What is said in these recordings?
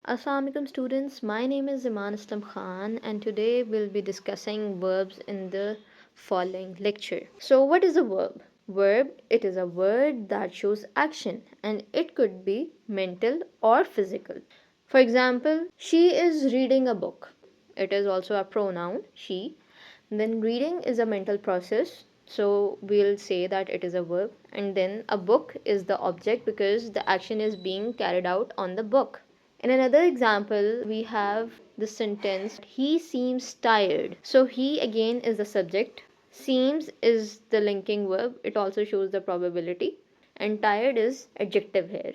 Assalamu alaikum students, my name is Iman Islam Khan and today we'll be discussing verbs in the following lecture. So what is a verb? Verb, it is a word that shows action and it could be mental or physical. For example, she is reading a book. It is also a pronoun, she. Then reading is a mental process. So we'll say that it is a verb. And then a book is the object because the action is being carried out on the book. In another example, we have the sentence, he seems tired. So he again is the subject. Seems is the linking verb. It also shows the probability. And tired is adjective here.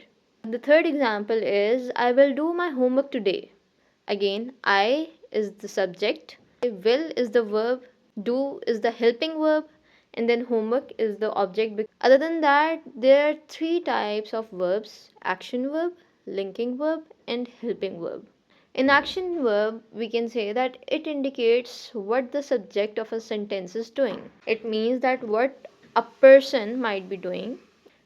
The third example is, I will do my homework today. Again, I is the subject, will is the verb, do is the helping verb, and then homework is the object. Other than that, there are three types of verbs: action verb, linking verb, and helping verb. In action verb, we can say that it indicates what the subject of a sentence is doing. It means that what a person might be doing.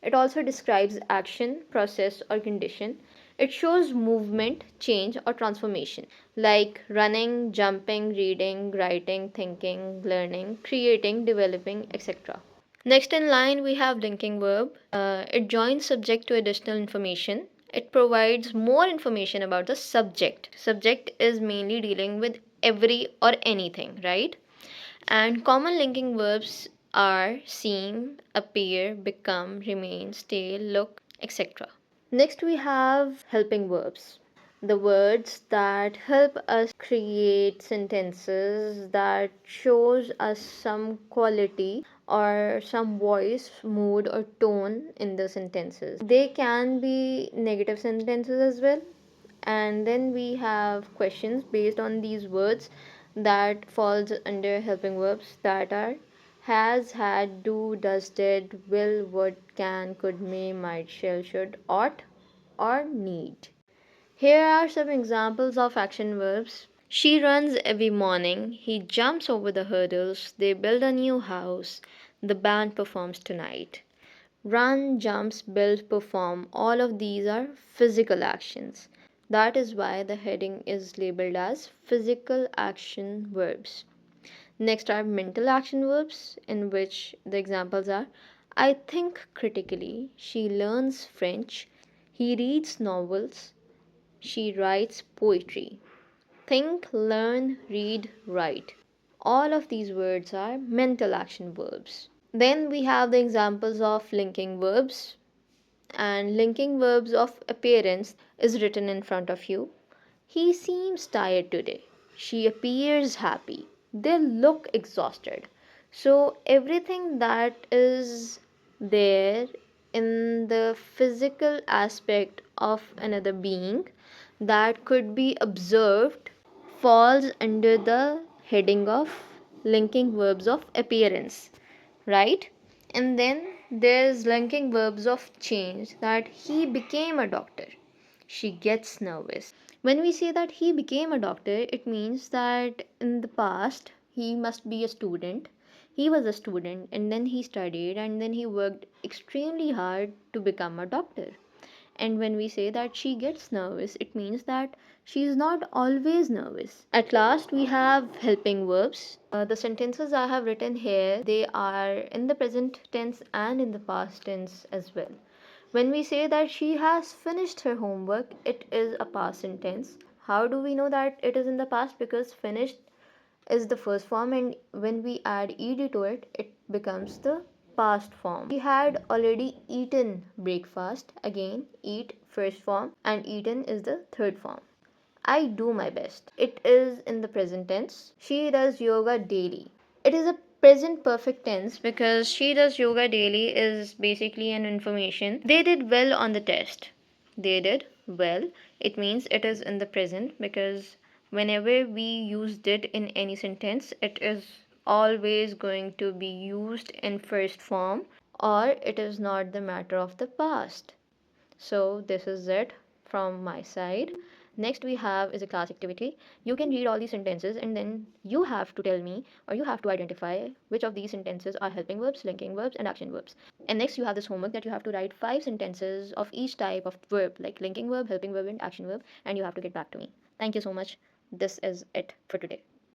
It also describes action, process, or condition. It shows movement, change, or transformation, like running, jumping, reading, writing, thinking, learning, creating, developing, etc. Next in line, we have linking verb. It joins subject to additional information. It provides more information about the subject. Subject is mainly dealing with every or anything, right? And common linking verbs are seem, appear, become, remain, stay, look, etc. Next, we have helping verbs. The words that help us create sentences that shows us some quality or some voice, mood or tone in the sentences. They can be negative sentences as well. And then we have questions based on these words that falls under helping verbs, that are has, had, do, does, did, will, would, can, could, may, might, shall, should, ought, or need. Here are some examples of action verbs. She runs every morning. He jumps over the hurdles. They build a new house. The band performs tonight. Run, jumps, build, perform, all of these are physical actions. That is why the heading is labeled as physical action verbs. Next are mental action verbs, in which the examples are, I think critically, she learns French, he reads novels, she writes poetry. Think, learn, read, write. All of these words are mental action verbs. Then we have the examples of linking verbs, and linking verbs of appearance is written in front of you. He seems tired today. She appears happy. They look exhausted. So everything that is there in the physical aspect of another being that could be observed falls under the heading of linking verbs of appearance, right? And then there's linking verbs of change, that he became a doctor. She gets nervous. When we say that he became a doctor, it means that in the past he must be a student. He was a student and then he studied and then he worked extremely hard to become a doctor. And when we say that she gets nervous, it means that she is not always nervous. At last, we have helping verbs. The sentences I have written here, they are in the present tense and in the past tense as well. When we say that she has finished her homework, it is a past tense. How do we know that it is in the past? Because finished is the first form, and when we add ed to it, it becomes the past form. We had already eaten breakfast. Again, eat first form and eaten is the third form. I do my best. It is in the present tense. She does yoga daily. It is a present perfect tense because she does yoga daily is basically an information. They did well on the test. They did well. It means it is in the present because whenever we use did in any sentence, it is always going to be used in first form, or it is not the matter of the past. So this is it from my side. Next we have is a class activity. You can read all these sentences and then you have to tell me, or you have to identify which of these sentences are helping verbs, linking verbs, and action verbs. And next you have this homework that you have to write 5 sentences of each type of verb, like linking verb, helping verb, and action verb, and you have to get back to me. Thank you so much. This is it for today.